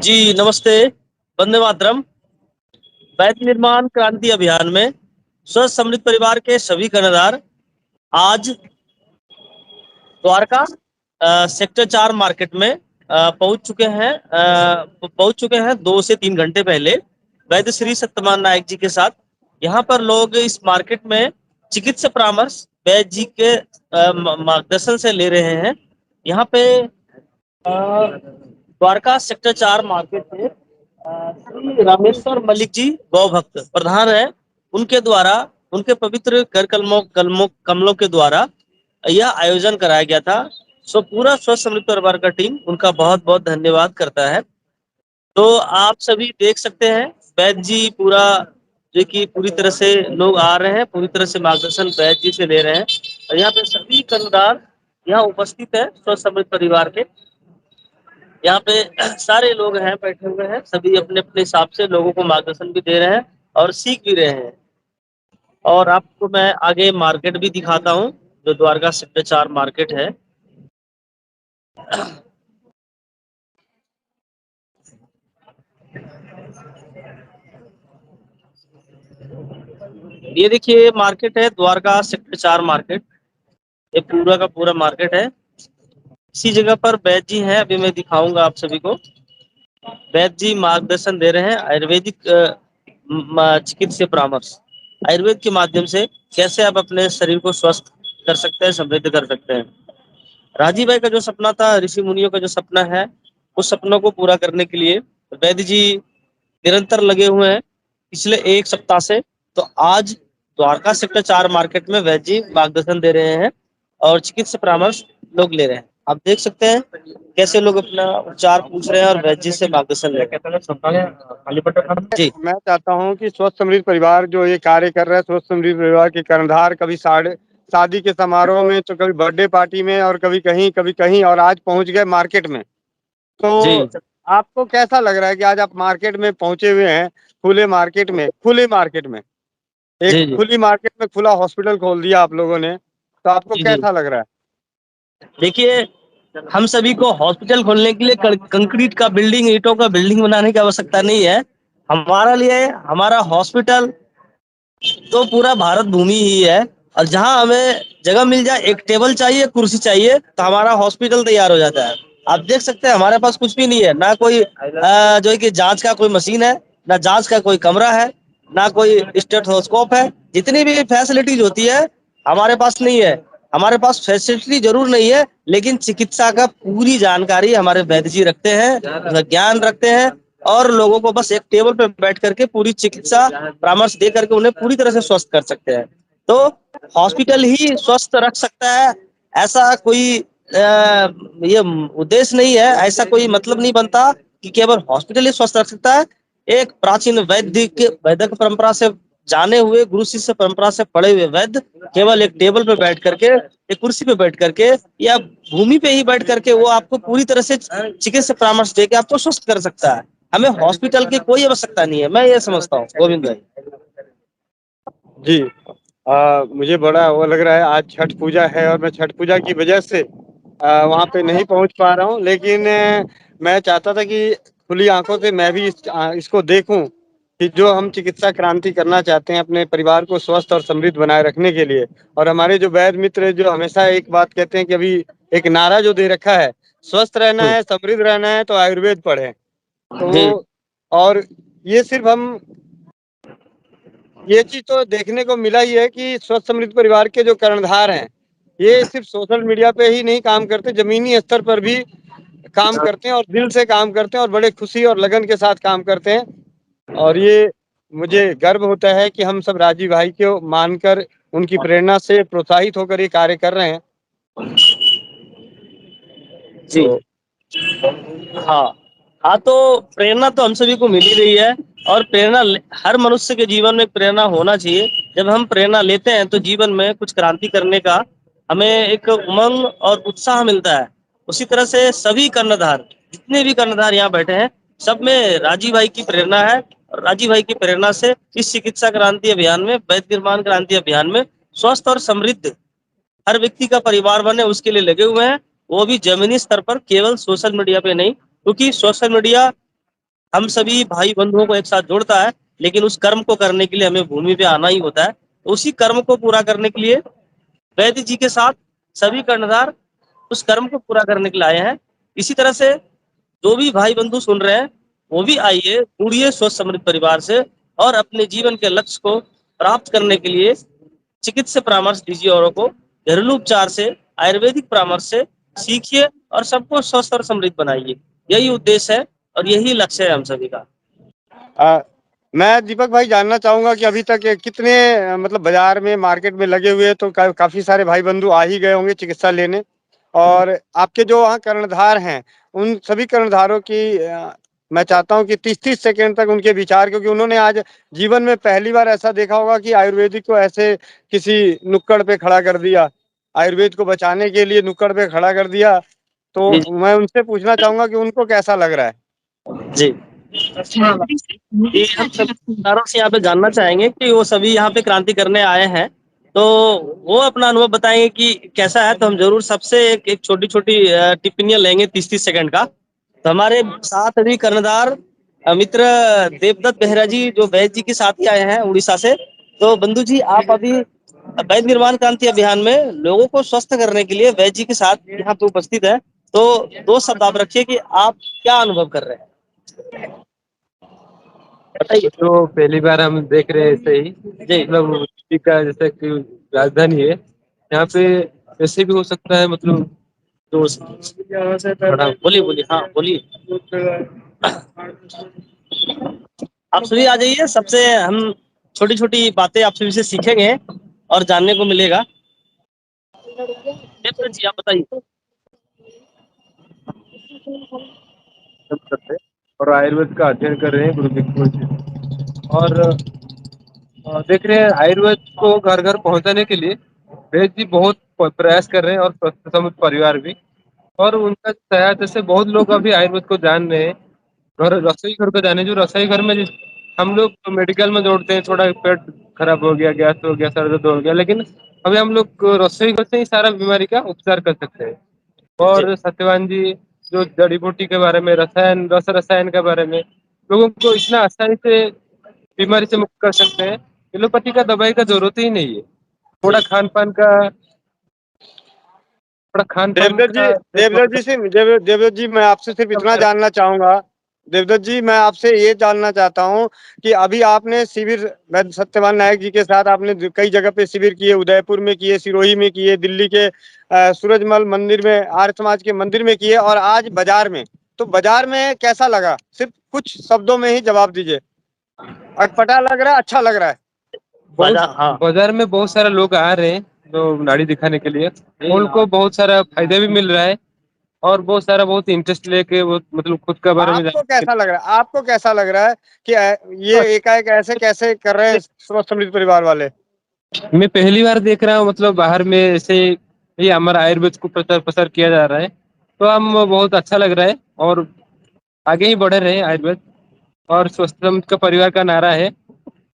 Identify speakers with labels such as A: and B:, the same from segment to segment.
A: जी नमस्ते। वंदे मातरम। वैध निर्माण क्रांति अभियान में स्वस्थ समृद्ध परिवार के सभी कर्णधार आज द्वारका सेक्टर 4 मार्केट में पहुंच चुके हैं 2 से 3 घंटे पहले वैद्य श्री सत्यमान नायक जी के साथ। यहाँ पर लोग इस मार्केट में चिकित्सा परामर्श वैद्य जी के मार्गदर्शन से ले रहे हैं। यहाँ पे द्वारका सेक्टर 4 मार्केट में श्री रामेश्वर मलिक जी गौ भक्त प्रधान है। उनके द्वारा उनके पवित्र कर कमलों के द्वारा यह आयोजन कराया गया था। सो पूरा स्वस्थ समृद्ध परिवार का टीम उनका बहुत बहुत धन्यवाद करता है। तो आप सभी देख सकते हैं वैद्य जी पूरा जो कि पूरी तरह से लोग आ रहे हैं, पूरी तरह से मार्गदर्शन वैद्य जी से ले रहे हैं और यहाँ पे सभी कर्णधार यहाँ उपस्थित है स्वस्थ समृद्ध परिवार के। यहाँ पे सारे लोग हैं, बैठे हुए हैं, सभी अपने अपने हिसाब से लोगों को मार्गदर्शन भी दे रहे हैं और सीख भी रहे हैं। और आपको मैं आगे मार्केट भी दिखाता हूँ जो द्वारका सेक्टर 4 मार्केट है। ये देखिए मार्केट है द्वारका सेक्टर 4 मार्केट। ये पूरा का पूरा मार्केट है। इसी जगह पर वैद्य जी हैं, अभी मैं दिखाऊंगा आप सभी को। वैद्य जी मार्गदर्शन दे रहे हैं आयुर्वेदिक चिकित्सा परामर्श। आयुर्वेद के माध्यम से कैसे आप अपने शरीर को स्वस्थ कर सकते हैं, समृद्ध कर सकते हैं। राजीव भाई का जो सपना था, ऋषि मुनियों का जो सपना है, उस सपनों को पूरा करने के लिए वैद्य जी निरंतर लगे हुए हैं पिछले 1 सप्ताह से। तो आज द्वारका सेक्टर 4 मार्केट में वैद्य जी मार्गदर्शन दे रहे हैं और चिकित्सा परामर्श लोग ले रहे हैं। आप देख सकते हैं कैसे लोग अपना उपचार पूछ रहे हैं और वैद्य जी से मार्गदर्शन ले रहे हैं। जी
B: मैं चाहता हूं कि स्वस्थ समृद्ध परिवार जो ये कार्य कर रहा है, स्वस्थ समृद्ध परिवार के कर्णधार कभी शादी के समारोह में, तो कभी बर्थडे पार्टी में, और कभी कहीं और आज पहुंच गए मार्केट में।
A: जी
B: तो आपको कैसा लग रहा है कि आज आप मार्केट में पहुंचे हुए हैं, खुले मार्केट में एक
A: जी जी
B: खुली मार्केट में खुला हॉस्पिटल खोल दिया आप लोगों ने, तो आपको
A: जी जी
B: कैसा लग रहा है?
A: देखिए, हम सभी को हॉस्पिटल खोलने के लिए कंक्रीट का बिल्डिंग, ईंटों का बिल्डिंग बनाने की आवश्यकता नहीं है। हमारा लिए हमारा हॉस्पिटल तो पूरा भारत भूमि ही है और जहां हमें जगह मिल जाए, एक टेबल चाहिए, कुर्सी चाहिए, तो हमारा हॉस्पिटल तैयार हो जाता है। आप देख सकते हैं हमारे पास कुछ भी नहीं है, ना कोई जो है कि जांच का कोई मशीन है, ना जांच का कोई कमरा है, ना कोई स्टेथोस्कोप है। जितनी भी फैसिलिटीज होती है हमारे पास नहीं है। हमारे पास फैसिलिटी जरूर नहीं है, लेकिन चिकित्सा का पूरी जानकारी हमारे वैद्य जी रखते हैं, ज्ञान रखते हैं और लोगों को बस एक टेबल पे बैठ करके पूरी चिकित्सा परामर्श दे करके उन्हें पूरी तरह से स्वस्थ कर सकते हैं। तो हॉस्पिटल ही स्वस्थ रख सकता है, ऐसा कोई ये उद्देश्य नहीं है, ऐसा कोई मतलब नहीं बनता कि केवल हॉस्पिटल ही स्वस्थ रख सकता है। एक प्राचीन वैदिक परंपरा से जाने हुए, गुरु शिष्य परंपरा से पढ़े हुए वैद्य केवल एक टेबल पे बैठ करके, एक कुर्सी पे बैठ करके या भूमि पे ही बैठ करके वो आपको पूरी तरह से चिकित्सा परामर्श देके आपको स्वस्थ कर सकता है। हमें हॉस्पिटल की कोई आवश्यकता नहीं है, मैं ये समझता हूँ गोविंद भाई।
B: जी, मुझे बड़ा वो लग रहा है, आज छठ पूजा है और मैं छठ पूजा की वजह से वहाँ पे नहीं पहुँच पा रहा हूँ, लेकिन मैं चाहता था कि खुली आंखों से मैं भी इसको देखूं कि जो हम चिकित्सा क्रांति करना चाहते हैं अपने परिवार को स्वस्थ और समृद्ध बनाए रखने के लिए। और हमारे जो वैद्य मित्र जो हमेशा एक बात कहते हैं कि अभी एक नारा जो दे रखा है, स्वस्थ रहना है, समृद्ध रहना है तो आयुर्वेद पढ़े।
A: जी
B: तो और ये सिर्फ हम ये चीज तो देखने को मिला ही है कि स्वस्थ समृद्ध परिवार के जो कर्णधार हैं, ये सिर्फ सोशल मीडिया पे ही नहीं काम करते, जमीनी स्तर पर भी काम करते हैं और दिल से काम करते हैं और बड़े खुशी और लगन के साथ काम करते हैं। और ये मुझे गर्व होता है कि हम सब राजीव भाई को मानकर, उनकी प्रेरणा से प्रोत्साहित होकर ये कार्य कर रहे हैं।
A: जी
B: तो
A: हाँ हाँ, तो प्रेरणा तो हम सभी को मिल ही रही है और हर मनुष्य के जीवन में प्रेरणा होना चाहिए। जब हम प्रेरणा लेते हैं तो जीवन में कुछ क्रांति करने का हमें एक उमंग और उत्साह मिलता है। उसी तरह से सभी कर्णधार, जितने भी कर्णधार यहाँ बैठे हैं, सब में राजीव भाई की प्रेरणा है और राजीव भाई की प्रेरणा से इस चिकित्सा क्रांति अभियान में, वैद्य निर्माण क्रांति अभियान में स्वस्थ और समृद्ध हर व्यक्ति का परिवार बने उसके लिए लगे हुए हैं। वो भी जमीनी स्तर पर, केवल सोशल मीडिया पे नहीं, क्योंकि सोशल मीडिया हम सभी भाई बंधुओं को एक साथ जोड़ता है, लेकिन उस कर्म को करने के लिए हमें भूमि पे आना ही होता है। तो उसी कर्म को पूरा करने के लिए वैद्य जी के साथ सभी कर्णधार उस कर्म को पूरा करने के लिए आए हैं। इसी तरह से जो भी भाई बंधु सुन रहे हैं, वो भी आइए, जुड़िए स्वस्थ समृद्ध परिवार से और अपने जीवन के लक्ष्य को प्राप्त करने के लिए चिकित्सा परामर्श दीजिए औरों को, घरेलू उपचार से, आयुर्वेदिक परामर्श से सीखिए और सबको स्वस्थ और समृद्ध बनाइए। यही उद्देश्य है और यही लक्ष्य है हम सभी का।
B: मैं दीपक भाई जानना चाहूंगा कि अभी तक कितने मतलब बाजार में मार्केट में लगे हुए तो काफी सारे भाई बंधु आ ही गए होंगे चिकित्सा लेने, और आपके जो वहाँ कर्णधार हैं उन सभी कर्णधारों की मैं चाहता हूँ कि 30-30 सेकंड तक उनके विचार, क्योंकि उन्होंने आज जीवन में पहली बार ऐसा देखा होगा कि आयुर्वेदिक को ऐसे किसी नुक्कड़ पे खड़ा कर दिया, आयुर्वेद को बचाने के लिए नुक्कड़ पे खड़ा कर दिया। तो
A: जी
B: मैं उनसे पूछना चाहूंगा कि उनको कैसा लग रहा है।
A: जी ये हम सभी विस्तारों से यहाँ पे जानना चाहेंगे कि वो सभी यहाँ पे क्रांति करने आए हैं, तो वो अपना अनुभव बताएंगे कि कैसा है। तो हम जरूर सबसे एक छोटी छोटी टिप्पणियां लेंगे 30-30 सेकंड का। तो हमारे साथ अभी कर्णधार मित्र देवदत्त बेहरा जी जो वैद्य जी के साथ ही आए हैं उड़ीसा से। तो बंधु जी, आप अभी वैद्य निर्माण क्रांति अभियान में लोगों को स्वस्थ करने के लिए वैद्य जी के साथ यहाँ पे उपस्थित है। तो 2 शब्द आप रखिए कि आप क्या अनुभव कर रहे हैं, बताइए।
C: तो पहली बार हम देख रहे हैं ऐसे ही,
A: जी
C: मतलब दिल्ली का जैसे कि राजधानी है, यहाँ पे ऐसे भी हो सकता है, मतलब
A: थोड़ा बोलिए बोलिए, हाँ बोलिए। आप सभी आ जाइए, सबसे हम छोटी छोटी बातें आप सभी से सीखेंगे और जानने को मिलेगा। जी आप बताइए।
C: करते हैं और आयुर्वेद का अध्ययन कर रहे हैं गुरु जी। और देख रहे हैं आयुर्वेद को घर घर पहुंचाने के लिए वैद्य जी बहुत प्रयास कर रहे हैं, और स्वस्थ समृद्ध परिवार भी। और उनका सहायता से बहुत लोग अभी आयुर्वेद को जान रहे हैं। घर रसोई घर को जाने, जो रसोई घर में हम लोग तो मेडिकल में दौड़ते हैं, थोड़ा पेट खराब हो गया, गैस हो गया, सर दर्द हो गया, लेकिन अभी हम लोग रसोई घर से ही सारा बीमारी का उपचार कर सकते हैं।
A: जी
C: और सत्यवान जी जो जड़ी बूटी के बारे में, रसायन के बारे में लोगों को इतना आसानी से बीमारी से मुक्त कर सकते हैं, एलोपैथी का दवाई का जरूरत ही नहीं है। थोड़ा
A: जी
C: खान पान का, थोड़ा खान पान का
B: देवदत्त जी मैं आपसे सिर्फ इतना जानना चाहूंगा, देवदत्त जी मैं आपसे ये जानना चाहता हूँ कि अभी आपने शिविर वैद्य सत्यवान नायक जी के साथ आपने कई जगह पे शिविर किए, उदयपुर में किए, सिरोही में किए, दिल्ली के सूरजमल मंदिर में, आर्य समाज के मंदिर में किए, और आज बाजार में, तो बाजार में कैसा लगा? सिर्फ कुछ शब्दों में ही जवाब दीजिए। अटपटा लग रहा है, अच्छा लग रहा है?
A: बाजार, हाँ
C: बाजार में बहुत सारे लोग आ रहे हैं जो नाड़ी दिखाने के लिए, उनको बहुत सारा फायदा भी मिल रहा है, और बहुत इंटरेस्ट लेके वो मतलब खुद के बारे में
B: आपको
C: जानने के
B: कैसा लग रहा है? आपको कैसा लग रहा है कि ये एकाएक ऐसे कैसे कर रहे हैं स्वस्थ समृद्ध परिवार वाले?
C: लिए मैं पहली बार देख रहा हूँ, मतलब बाहर में ऐसे ये हमारा आयुर्वेद को प्रचार प्रसार किया जा रहा है, तो हम बहुत अच्छा लग रहा है, और आगे ही बढ़ रहे हैं आयुर्वेद। और स्वस्थ समृद्ध का परिवार का नारा है,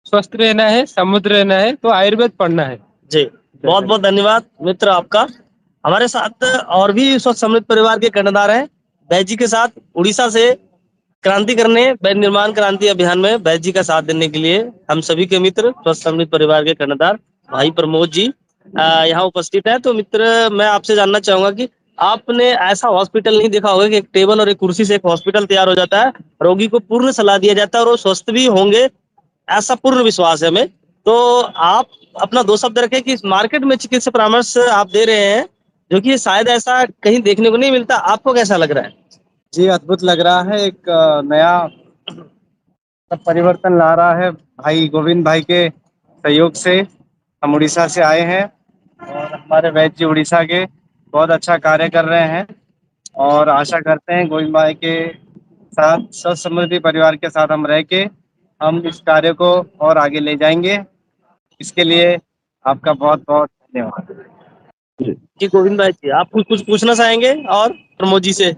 C: स्वस्थ रहना है, समुद्र रहना है, तो आयुर्वेद पढ़ना है।
A: जी, बहुत बहुत धन्यवाद मित्र आपका। हमारे साथ और भी स्वस्थ समृद्ध परिवार के कर्णधार हैं वैद्य जी के साथ उड़ीसा से क्रांति करने, वैद्य निर्माण क्रांति अभियान में वैद्य जी का साथ देने के लिए हम सभी के मित्र स्वस्थ समृद्ध परिवार के कर्णधार भाई प्रमोद जी यहाँ उपस्थित है। तो मित्र, मैं आपसे जानना चाहूंगा कि आपने ऐसा हॉस्पिटल नहीं देखा होगा कि एक टेबल और एक कुर्सी से एक हॉस्पिटल तैयार हो जाता है, रोगी को पूर्ण सलाह दिया जाता है और वो स्वस्थ भी होंगे, ऐसा पूर्ण विश्वास है हमें। तो आप अपना 2 शब्द रखें कि इस मार्केट में चिकित्सा परामर्श आप दे रहे हैं, जो कि शायद ऐसा कहीं देखने को नहीं मिलता, आपको कैसा लग रहा है?
B: जी अद्भुत लग रहा है, एक नया परिवर्तन ला रहा है भाई गोविंद भाई के सहयोग से। हम उड़ीसा से आए हैं और हमारे वैद्य जी उड़ीसा के बहुत अच्छा कार्य कर रहे हैं, और आशा करते हैं गोविंद भाई के साथ स्वस्थ समृद्धि परिवार के साथ हम रह के हम इस कार्य को और आगे ले जाएंगे। इसके लिए आपका बहुत बहुत धन्यवाद।
A: जी गोविंद भाई जी, आप कुछ कुछ पूछना चाहेंगे और प्रमोद जी से?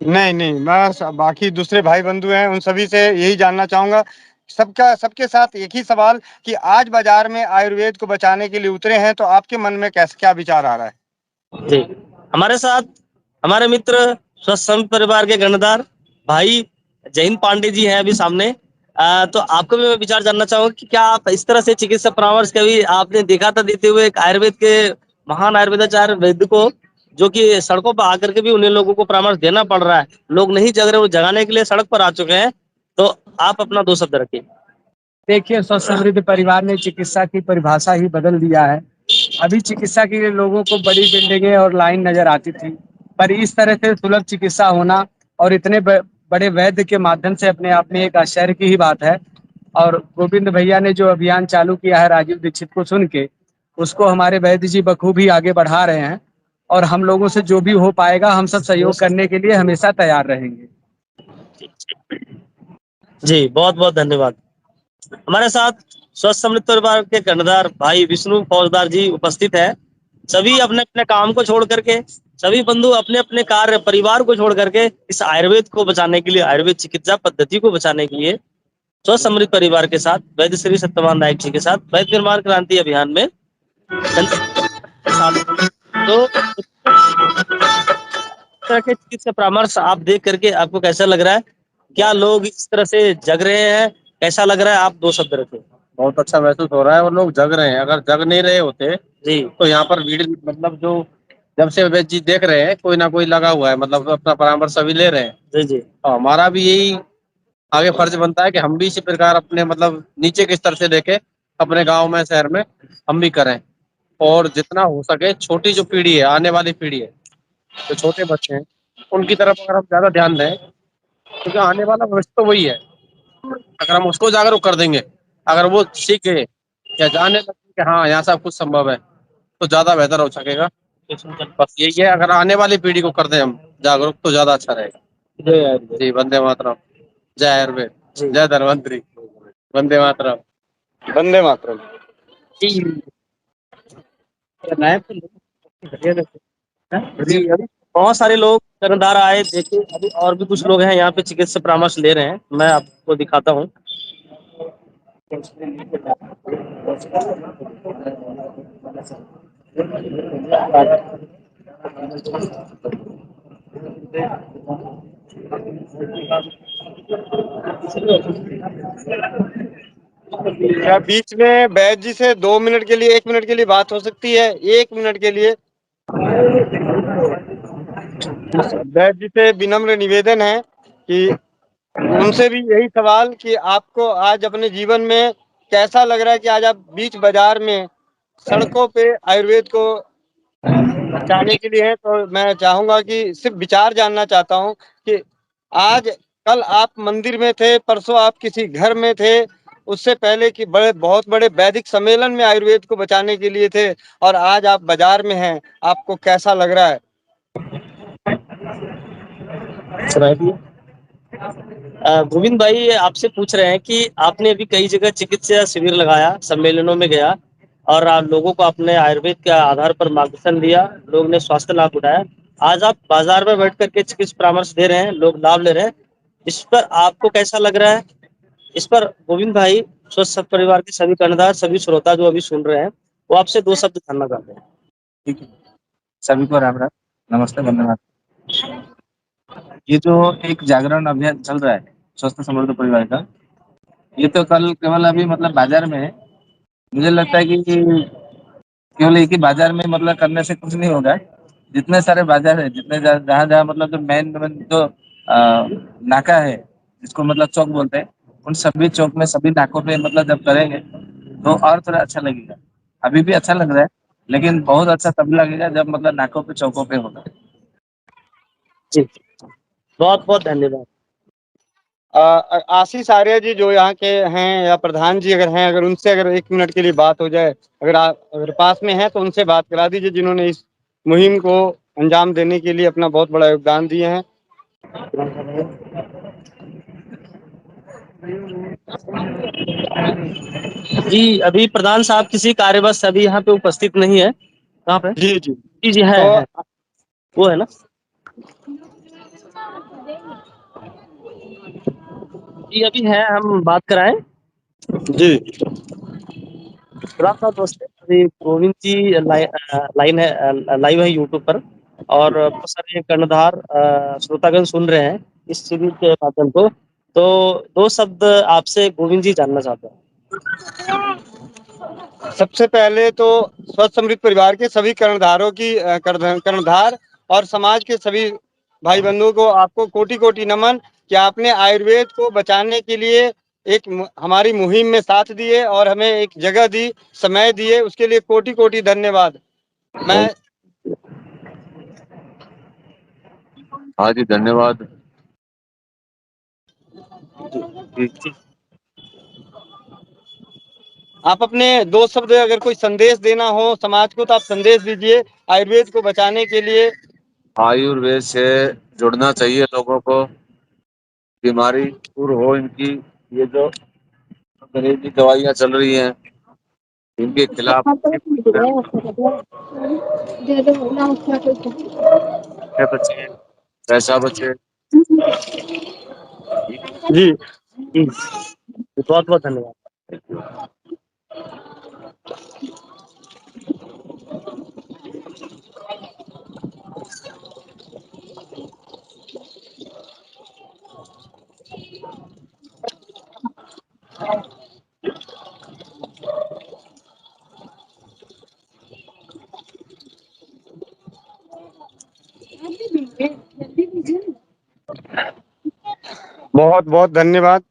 B: नहीं नहीं, मैं बाकी दूसरे भाई बंधु हैं उन सभी से यही जानना चाहूंगा, सबके साथ एक ही सवाल कि आज बाजार में आयुर्वेद को बचाने के लिए उतरे हैं, तो आपके मन में कैसे क्या विचार आ रहा है?
A: जी, हमारे साथ हमारे मित्र स्वस्थ समृद्ध परिवार के कर्णधार भाई जयहिंद पांडे जी हैं अभी सामने। तो आपको भी मैं विचार जानना चाहूंगा कि क्या आप इस तरह से चिकित्सा परामर्श कभी आपने देखा था देते हुए एक आयुर्वेद के महान आयुर्वेदाचार्य वैद्य को, जो कि सड़कों पर आकर के भी उन्हें लोगों को परामर्श देना पड़ रहा है, लोग नहीं जग रहे, वो जगाने के लिए सड़क पर आ चुके हैं। तो आप अपना 2 शब्द रखिए।
D: देखिए, स्वस्थ समृद्ध परिवार ने चिकित्सा की परिभाषा ही बदल दिया है। अभी चिकित्सा के लिए लोगों को बड़ी बिल्डिंगें और लाइन नजर आती थी, पर इस तरह से सुलभ चिकित्सा होना और इतने बड़े वैद्य के माध्यम से अपने आप में एक आश्चर्य की ही बात है। और गोविंद भैया ने जो अभियान चालू किया है राजीव दीक्षित को सुन के, उसको हमारे वैद्य जी बखूबी आगे बढ़ा रहे हैं। और हम लोगों से जो भी हो पाएगा, हम सब सहयोग करने के लिए हमेशा तैयार रहेंगे।
A: जी, बहुत बहुत धन्यवाद। हमारे साथ स्वस्थ समृद्ध परिवार के कर्णधार भाई विष्णु फौजदार जी उपस्थित है। सभी अपने अपने काम को छोड़ करके, सभी बंधु अपने अपने कार्य परिवार को छोड़ करके इस आयुर्वेद को बचाने के लिए, आयुर्वेद चिकित्सा पद्धति को बचाने के लिए स्वस्थ समृद्ध परिवार के साथ, वैद्य श्री सत्यवान नायक जी के साथ वैद्य निर्माण क्रांति अभियान में तो तरह के चिकित्सा परामर्श आप देख करके आपको कैसा लग रहा है? क्या लोग इस तरह से जग रहे हैं? कैसा लग रहा है? आप 2 शब्द रखें।
C: बहुत अच्छा महसूस हो रहा है और लोग जग रहे हैं। अगर जग नहीं रहे होते
A: जी,
C: तो यहाँ पर भीड़, मतलब जो जब से वैद्य जी देख रहे हैं कोई ना कोई लगा हुआ है, मतलब अपना परामर्श सभी ले रहे हैं।
A: जी, जी।
C: तो हमारा भी यही आगे फर्ज बनता है कि हम भी इसी प्रकार अपने, मतलब नीचे के स्तर से लेके अपने गांव में, शहर में हम भी करें। और जितना हो सके छोटी जो पीढ़ी है, आने वाली पीढ़ी है, जो छोटे बच्चे हैं, उनकी तरफ अगर हम ज्यादा ध्यान दें, क्योंकि आने वाला भविष्य तो वही है। अगर हम उसको जागरूक कर देंगे, अगर वो सीख गए या जाने लगे कि हाँ यहाँ सब कुछ संभव है, तो ज्यादा बेहतर हो सकेगा। बस यही है, अगर आने वाली पीढ़ी को कर दें हम जागरूक, तो ज्यादा अच्छा रहेगा।
A: जय आयुर्वेद।
C: जी, वंदे मातरम। जय आयुर्वेद।
A: जी।
C: जय धन्वंतरी। वंदे मातरम।
B: वंदे मातरम।
A: जी, जी, अभी बहुत सारे लोग कर्णधार आए, देखिए अभी और भी कुछ लोग हैं यहाँ पे चिकित्सा परामर्श ले रहे हैं। मैं आपको दिखाता हूँ।
B: क्या बीच में वैद्य जी से 2 मिनट के लिए, 1 मिनट के लिए बात हो सकती है? 1 मिनट के लिए वैद्य जी से विनम्र निवेदन है कि उनसे भी यही सवाल कि आपको आज अपने जीवन में कैसा लग रहा है कि आज आप बीच बाजार में सड़कों पे आयुर्वेद को बचाने के लिए है? तो मैं चाहूंगा कि सिर्फ विचार जानना चाहता हूँ कि आज, कल आप मंदिर में थे, परसों आप किसी घर में थे, उससे पहले कि बहुत बड़े वैदिक सम्मेलन में आयुर्वेद को बचाने के लिए थे, और आज आप बाजार में हैं, आपको कैसा लग रहा है?
A: गोविंद भाई ये आपसे पूछ रहे हैं कि आपने अभी कई जगह चिकित्सा शिविर लगाया, सम्मेलनों में गया और आप लोगों को अपने आयुर्वेद के आधार पर मार्गदर्शन दिया, लोग ने स्वास्थ्य लाभ उठाया। आज आप बाजार में बैठ करके चिकित्सा परामर्श दे रहे हैं, लोग लाभ ले रहे हैं। इस पर आपको कैसा लग रहा है? इस पर गोविंद भाई, स्वस्थ परिवार के सभी कर्णधार, सभी श्रोता जो अभी सुन रहे हैं, वो आपसे 2 शब्द जानना चाहते हैं।
D: ठीक है, सभी को राम राम, नमस्ते, धन्यवाद। ये जो एक जागरण अभियान चल रहा है स्वस्थ समृद्ध परिवार का, ये तो कल केवल अभी मतलब बाजार में है। मुझे लगता है कि केवल एक ही बाजार में मतलब करने से कुछ नहीं होगा। जितने सारे बाजार है, जितने जहाँ जहाँ मतलब जो मेन जो नाका है, जिसको मतलब चौक बोलते हैं, उन सभी चौक में, सभी नाकों पे मतलब जब करेंगे तो और थोड़ा अच्छा लगेगा। अभी भी अच्छा लग रहा है, लेकिन बहुत अच्छा तब लगेगा जब मतलब नाकों पे, चौकों पे होगा।
A: जी, बहुत बहुत धन्यवाद।
B: आशीष आर्य जी जो यहाँ के हैं, या प्रधान जी अगर हैं, अगर उनसे अगर 1 मिनट के लिए बात हो जाए, अगर आप अगर पास में हैं तो उनसे बात करा दीजिए, जिन्होंने इस मुहिम को अंजाम देने के लिए अपना बहुत बड़ा योगदान दिए हैं।
A: जी, अभी प्रधान साहब किसी कार्यवश अभी यहाँ पे उपस्थित नहीं है। कहाँ पे?
B: जी जी।
A: जी, जी,
B: तो
A: है। वो है ना? जी, अभी है, हम बात कराएं।
B: जी
A: प्रधान साहब नमस्ते। अभी गोविंद जी लाइव है यूट्यूब पर, और बहुत सारे कर्णधार श्रोतागण सुन रहे हैं इस शिविर के माध्यम को। तो 2 शब्द आपसे गोविंद जी जानना चाहते हैं।
B: सबसे पहले तो स्वस्थ समृद्ध परिवार के सभी कर्णधारों की कर्णधार और समाज के सभी भाई बंधुओं को आपको कोटि-कोटि नमन कि आपने आयुर्वेद को बचाने के लिए हमारी मुहिम में साथ दिए और हमें एक जगह दी, समय दिए, उसके लिए कोटि-कोटि धन्यवाद। मैं
C: हाँ जी, धन्यवाद।
B: आप अपने 2 शब्द अगर कोई संदेश देना हो समाज को तो आप संदेश दीजिए आयुर्वेद को बचाने के लिए।
C: आयुर्वेद से जुड़ना चाहिए लोगों को, बीमारी दूर हो इनकी। ये जो अंग्रेजी दवाइयाँ चल रही हैं इनके खिलाफ बचे, पैसा बचे।
B: जी,
A: जी, बहुत-बहुत धन्यवाद।
B: बहुत-बहुत धन्यवाद।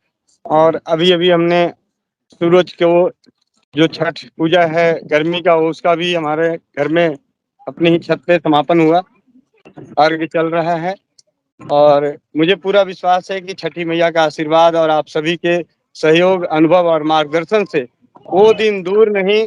B: और अभी-अभी हमने सूरज को जो छठ पूजा है गर्मी का उसका भी हमारे घर में अपनी ही छत पे समापन हुआ, अर्घ चल रहा है और मुझे पूरा विश्वास है कि छठी मैया का आशीर्वाद और आप सभी के सहयोग, अनुभव और मार्गदर्शन से वो दिन दूर नहीं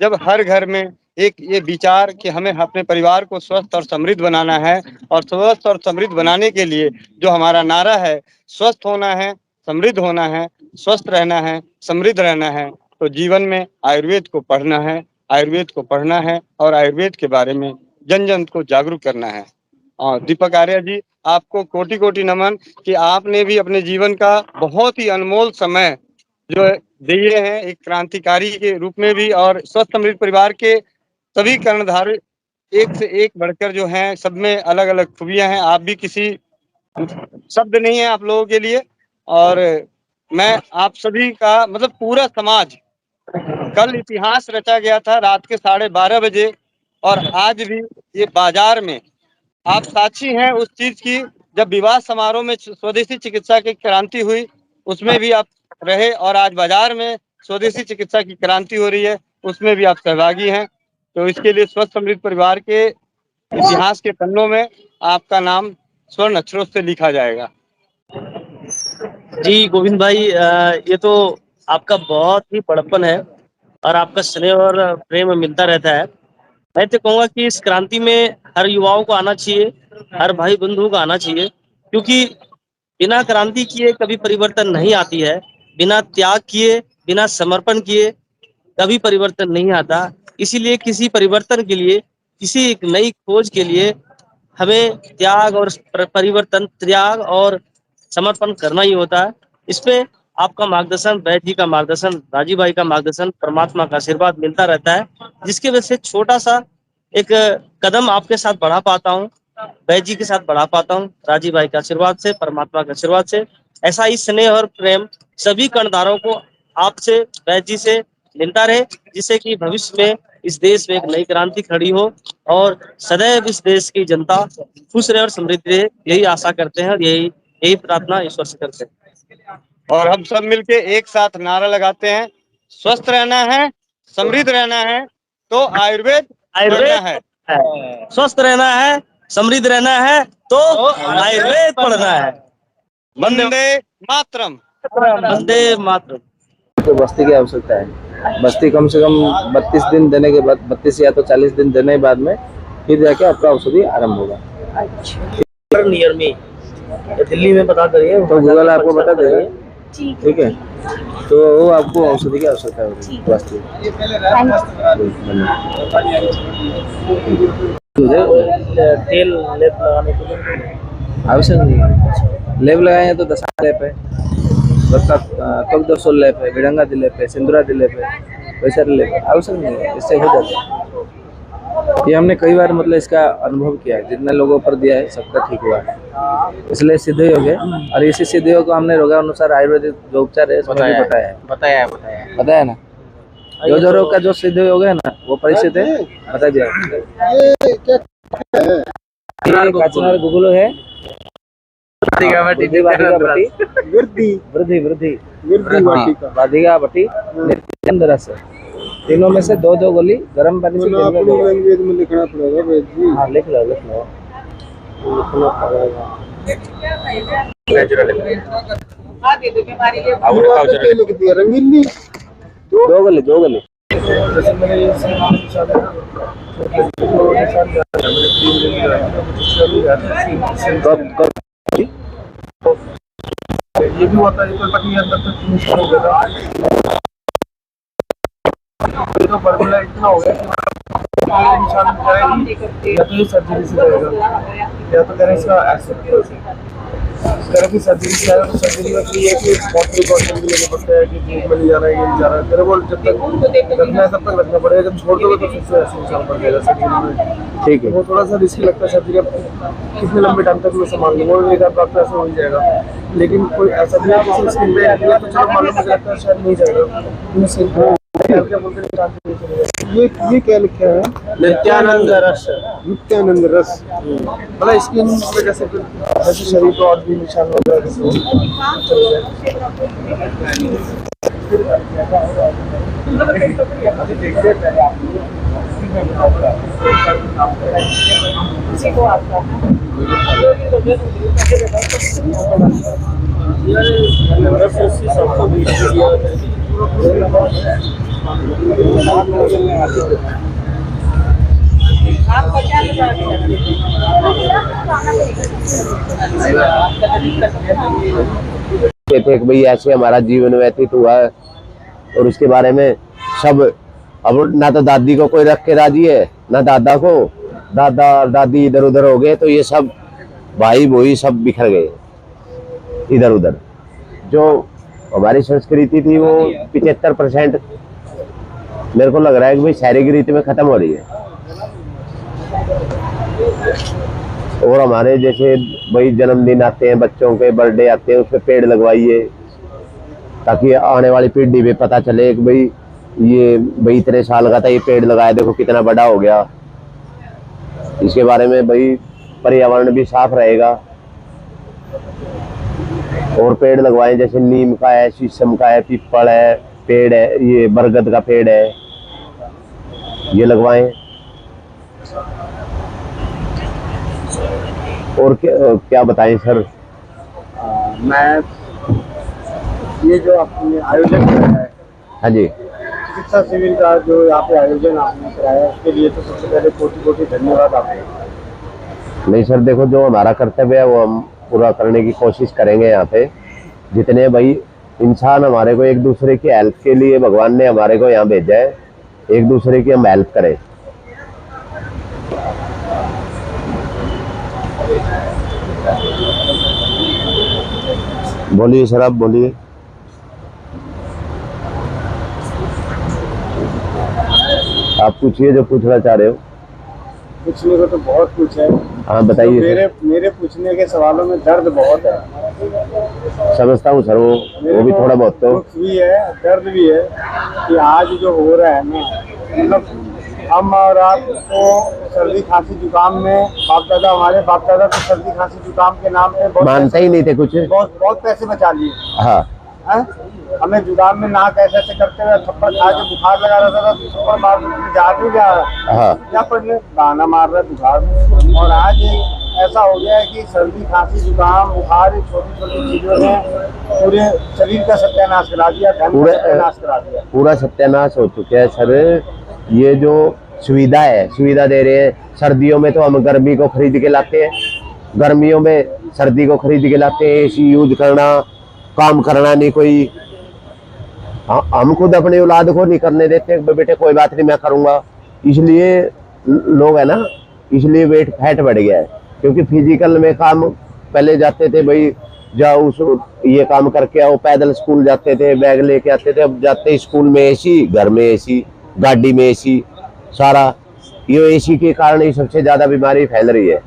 B: जब हर घर में एक ये विचार कि हमें अपने परिवार को स्वस्थ और समृद्ध बनाना है और स्वस्थ और समृद्ध बनाने के लिए जो हमारा नारा है, स्वस्थ होना है, समृद्ध होना है, स्वस्थ रहना है, समृद्ध रहना है, तो जीवन में आयुर्वेद को पढ़ना है, आयुर्वेद को पढ़ना है और आयुर्वेद के बारे में जन-जन को जागरूक करना है। और दीपक आर्य जी, आपको कोटि-कोटि नमन कि आपने भी अपने जीवन का बहुत ही अनमोल समय जो दिए हैं एक क्रांतिकारी के रूप में भी और स्वस्थ समृद्ध परिवार के सभी कर्णधार एक से एक बढ़कर जो हैं, सब में अलग-अलग खूबियाँ हैं। आप भी किसी शब्द नहीं है आप लोगों के लिए और मैं आप सभी का मतलब पूरा समाज कल इतिहास रचा गया था रात के 12:30 बजे और आज भी ये बाजार में आप साक्षी हैं उस चीज की जब विवाह समारोह में स्वदेशी चिकित्सा की क्रांति हुई उसमें भी आप रहे और आज बाजार में स्वदेशी चिकित्सा की क्रांति हो रही है उसमें भी आप सहभागी हैं। तो इसके लिए स्वस्थ समृद्ध परिवार के इतिहास के पन्नों में आपका नाम स्वर्ण अक्षरों से लिखा जाएगा।
A: जी, गोविंद भाई ये तो आपका बहुत ही बड़प्पन है और आपका स्नेह और प्रेम मिलता रहता है। मैं तो कहूँगा कि इस क्रांति में हर युवाओं को आना चाहिए, हर भाई बंधुओं को आना चाहिए क्योंकि बिना क्रांति किए कभी परिवर्तन नहीं आती है, बिना त्याग किए, बिना समर्पण किए कभी परिवर्तन नहीं आता। इसीलिए किसी परिवर्तन के लिए, किसी एक नई खोज के लिए हमें त्याग और त्याग और समर्पण करना ही होता है। इसपे आपका मार्गदर्शन, वैद्य जी का मार्गदर्शन, राजीव भाई का मार्गदर्शन, परमात्मा का आशीर्वाद मिलता रहता है, जिसकी वजह से छोटा-सा एक कदम आपके साथ बढ़ा पाता हूँ, वैद्य जी के साथ बढ़ा पाता हूँ, राजीव भाई के आशीर्वाद से, परमात्मा के आशीर्वाद से। ऐसा ही स्नेह और प्रेम सभी कर्णधारों को आपसे, वैद्य जी से मिलता रहे, जिससे कि भविष्य में इस देश में एक नई क्रांति खड़ी हो और सदैव इस देश की जनता खुश रहे और समृद्ध रहे। यही आशा करते हैं और यही प्रार्थना ईश्वर से करते हैं।
B: और हम सब मिलके एक साथ नारा लगाते हैं, स्वस्थ रहना है, समृद्ध रहना है, तो आयुर्वेद पढ़ना
A: आयुर्वेद
B: है।
A: स्वस्थ रहना है, समृद्ध रहना है, तो आयुर्वेद पढ़ना है।
B: वंदे मातरम।
A: वंदे मातरम।
E: तो बस्ती की आवश्यकता है। बस्ती कम से कम 32 दिन देने के बाद 32 या तो 40 दिन देने के बाद में फिर जाके आपका औषधि आरंभ होगा।
A: नियर मी दिल्ली में पता करिए
E: तो गूगल आपको बता देगा, ठीक है। तो वो आपको औषधि की आवश्यकता होगी बस्ती।
A: तेल लेप लगाने के लिए
E: आवश्यक नहीं है। लेप लगाएंगे तो दशा लेप है, तक दसों लेप है, विडंगा दिलेप है, सिंदूरा दिलेप है, वैसा लेप है, आवश्यक नहीं है, इससे हो जाता है। ये हमने कई बार मतलब इसका अनुभव किया है, जितने लोगों पर दिया है सबका ठीक हुआ है, इसलिए सिद्ध योग है। और इसी सिद्ध योग को हमने रोगानुसार आयुर्वेदिक जो उपचार है इसमें भी बताया है ना। जो रोग का जो सिद्ध योग है ना वो परिचित है, बता दिया। काचनार गुगुलो है, वाधिका बटी, नित्यानंद रस, तीनों में से 2-2 गोली गर्म पानी से लैंग्वेज में लिखना पड़ेगा वेद जी। हाँ लिख लो लिख दिया रंगीली 2 गोली
C: ये भी होता है, पटी अंदर तक फिनिश हो गया था। तो फॉर्मूला इतना हो गया कि इंसान जाएगी या तो ये सर्जरी से जाएगा या तो करें इसका करें कि सर्जरी से जाएगा। तो सर्जरी में ये है कि बहुत प्रिकॉशन भी लेना पड़ता है कि धूप में नहीं जा रहा है, ये नहीं जा रहा है। तेरे वो जब तक रखना है तब तक रखना पड़ेगा, जब छोड़ दोगे तो फिर से ऐसे इंसान पड़ जाएगा सर्जरी में। ठीक है, वो थोड़ा सा रिस्क लगता है सर्जरी, कितने लंबे टाइम तक मैं संभाल लूँ, वो एक आध बार ऐसा हो ही जाएगा। लेकिन कोई ऐसा भी है किसी स्किन पे तो चलो मालूम मुझे लगता है शायद नहीं जाएगा। ये क्या लिखा है? नित्यानंद रस। नित्यानंद रस मतलब स्किन पे जैसे जैसे शरीर को और भी निशान होगा
E: कहते हैं भाई ऐसे हमारा जीवन व्यतीत हुआ है और उसके बारे में सब, अब ना तो दादी को कोई रख के राजी है ना दादा को, दादा और दादी इधर उधर हो गए, तो ये सब भाई भोई सब बिखर गए इधर उधर। जो हमारी संस्कृति थी वो 75% मेरे को लग रहा है कि भाई शहरी की रीति में खत्म हो रही है। और हमारे जैसे भाई जन्मदिन आते हैं, बच्चों के बर्थडे आते हैं, उस पर पेड़ लगवाइए ताकि आने वाली पीढ़ी में पता चले कि भाई ये भाई इतने साल का था, ये पेड़ लगाया, देखो कितना बड़ा हो गया। इसके बारे में भाई पर्यावरण भी साफ रहेगा। और पेड़ लगवाएं, जैसे नीम का है, शीशम का है, पीपल है, पेड़ है, ये बरगद का पेड़ है, ये लगवाएं। और क्या बताएं सर?
B: मैं ये जो आपने आयोजन कराया है, हाँ जी, चिकित्सा शिविर का जो यहाँ पे आयोजन आपने कराया उसके लिए तो सबसे पहले कोटि धन्यवाद आपको।
E: नहीं सर, देखो जो हमारा कर्तव्य है वो हम पूरा करने की कोशिश करेंगे। यहाँ पे जितने भाई इंसान हमारे को एक दूसरे की हेल्प के लिए भगवान ने हमारे को यहाँ भेजा है, एक दूसरे की हम हेल्प करें। बोलिए सर, आप बोलिए। आप पूछिए जो पूछना चाह रहे हो।
B: पूछने को तो बहुत कुछ है।
E: हाँ बताइए।
B: तो मेरे पूछने के सवालों में दर्द बहुत है।
E: समझता हूँ सर, वो भी थोड़ा बहुत तो
B: दुख भी है, दर्द भी है कि आज जो हो रहा है ना, मतलब हम और आप तो सर्दी खांसी जुकाम में हमारे बाप दादा तो सर्दी खांसी जुकाम के नाम पे
E: मानते ही नहीं थे कुछ,
B: बहुत पैसे बचा लिए।
E: हाँ,
B: हमें जुकाम में नाक ऐसे करते हुए थप्पड़ खा के बुखार लगा रहता था, थप्पड़ मार जा नहीं जा रहा, क्या पढ़ने गाना मार रहा है बुखार में। और आज ऐसा हो गया है कि सर्दी खांसी जुकाम बुखार छोटी छोटी चीजों ने पूरे शरीर का सत्यानाश करा दिया, धन का सत्यानाश करा दिया,
E: पूरा सत्यानाश हो चुका है सर। ये जो सुविधा है, सुविधा दे रहे हैं। सर्दियों में तो हम गर्मी को खरीद के लाते हैं, गर्मियों में सर्दी को खरीद के लाते हैं। एसी यूज करना, काम करना नहीं कोई। हम खुद अपने औलाद को नहीं करने देते, बेटे कोई बात नहीं मैं करूंगा। इसलिए लोग है ना, इसलिए वेट फैट बढ़ गया है। क्योंकि फिजिकल में काम पहले जाते थे भाई, जाओ उस ये काम करके आओ, पैदल स्कूल जाते थे, बैग लेके आते थे। अब जाते स्कूल में एसी, घर में एसी, गाड़ी में एसी, सारा ये एसी के कारण ही सबसे ज्यादा बीमारी फैल रही है।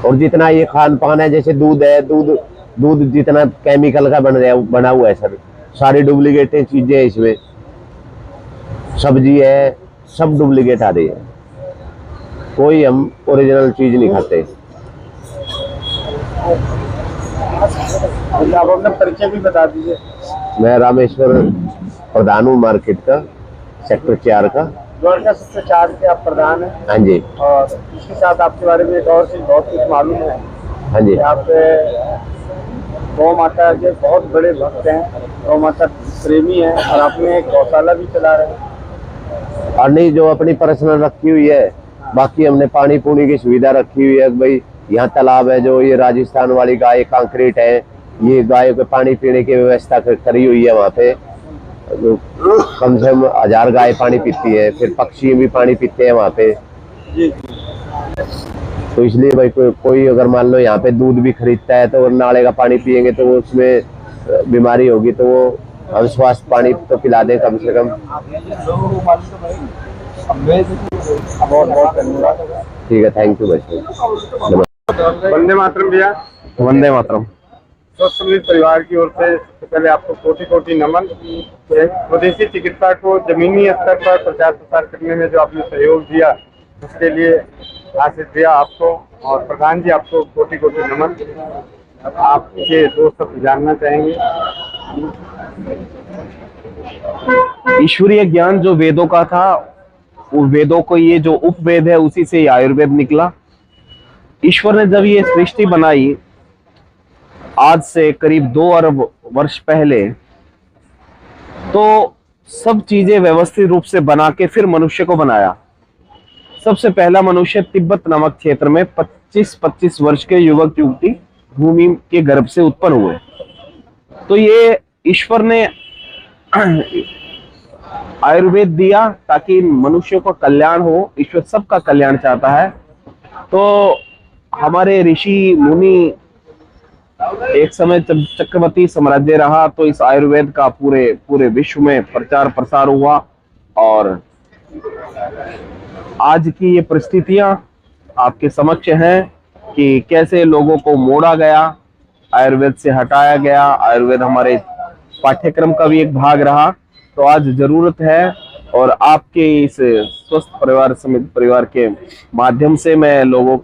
E: और जितना ये खान पान है, जैसे दूध है, दूध जितना केमिकल का बना हुआ है सर, सारी डुप्लीकेट चीजें हैं इसमें। सब्जी है, सब डुप्लीकेट आ रही है, कोई हम ओरिजिनल चीज नहीं खाते।
B: आप अपना परिचय भी बता दीजिए।
E: मैं रामेश्वर प्रधान हूँ मार्केट का, सेक्टर 4 का।
B: द्वारका सेक्टर 4 के आप प्रधान हैं।
E: हाँ जी।
B: और इसके साथ आपके बारे में एक और चीज बहुत कुछ मालूम है।
E: हाँ जी।
B: आप गौ माता के बहुत बड़े भक्त हैं, गौ माता प्रेमी हैं, और आपने एक गौशाला भी चला रहे हैं।
E: और नहीं, जो अपनी पर्सनल रखी हुई है, बाकी हमने पानी पूनी की सुविधा रखी हुई है। भाई यहाँ तालाब है, जो ये राजस्थान वाली गाय कंक्रीट है, ये गायों के पानी पीने की व्यवस्था करी हुई है वहाँ पे। कम से कम 1000 गाय पानी पीती है, फिर पक्षी भी पानी पीते हैं वहाँ पे। तो इसलिए भाई कोई अगर मान लो यहाँ पे दूध भी खरीदता है तो नाले का पानी पियेंगे तो वो उसमें बीमारी होगी, तो वो हम स्वास्थ्य पानी तो पिला दें कम से कम।
B: बहुत बहुत धन्यवाद।
E: ठीक है, थैंक यू भाई।
B: वंदे मातरम भैया।
E: वंदे मातरम।
B: स्वस्थ समृद्ध परिवार की ओर से पहले आपको कोटि कोटि नमन। स्वदेशी चिकित्सा को जमीनी स्तर पर प्रचार प्रसार करने में जो आपने सहयोग दिया, उसके लिए आशीष दिया आपको, और प्रधान जी आपको कोटि कोटि नमन। आपके 2 शब्द जानना चाहेंगे।
F: ईश्वरीय ज्ञान जो वेदों का था, वो वेदों को ये जो उपवेद है उसी से आयुर्वेद निकला। ईश्वर ने जब ये सृष्टि बनाई आज से करीब 2 अरब वर्ष पहले, तो सब चीजें व्यवस्थित रूप से बना के फिर मनुष्य को बनाया। सबसे पहला मनुष्य तिब्बत नामक क्षेत्र में 25-25 वर्ष के युवक युवती भूमि के गर्भ से उत्पन्न हुए। तो ये ईश्वर ने आयुर्वेद दिया ताकि मनुष्य को कल्याण हो। ईश्वर सबका कल्याण चाहता है। तो हमारे ऋषि मुनि, एक समय जब चक्रवर्ती साम्राज्य रहा तो इस आयुर्वेद का पूरे विश्व में प्रचार प्रसार हुआ, और आज की ये परिस्थितियां आपके समक्ष हैं कि कैसे लोगों को मोड़ा गया, आयुर्वेद से हटाया गया। आयुर्वेद हमारे पाठ्यक्रम का भी एक भाग रहा। तो आज जरूरत है, और आपके इस स्वस्थ परिवार समिति परिवार के माध्यम से मैं लोगों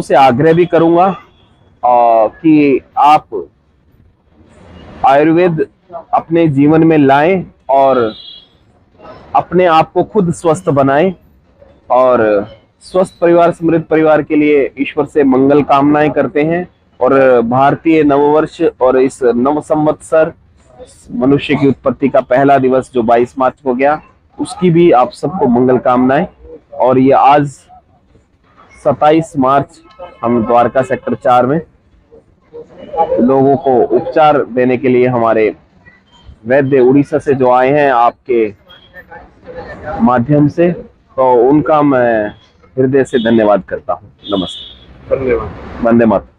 F: से आग्रह भी करूंगा कि आप आयुर्वेद अपने जीवन में लाएं और अपने आप को खुद स्वस्थ बनाएं। और स्वस्थ परिवार समृद्ध परिवार के लिए ईश्वर से मंगल कामनाएं करते हैं। और भारतीय नववर्ष और इस नव संवत्सर, मनुष्य की उत्पत्ति का पहला दिवस जो 22 मार्च को गया, उसकी भी आप सबको मंगल कामनाएं। और ये आज 27 मार्च हम द्वारका सेक्टर 4 में लोगों को उपचार देने के लिए हमारे वैद्य उड़ीसा से जो आए हैं आपके माध्यम से, तो उनका मैं हृदय से धन्यवाद करता हूँ। नमस्ते।
B: धन्यवाद।
F: वंदे मातरम।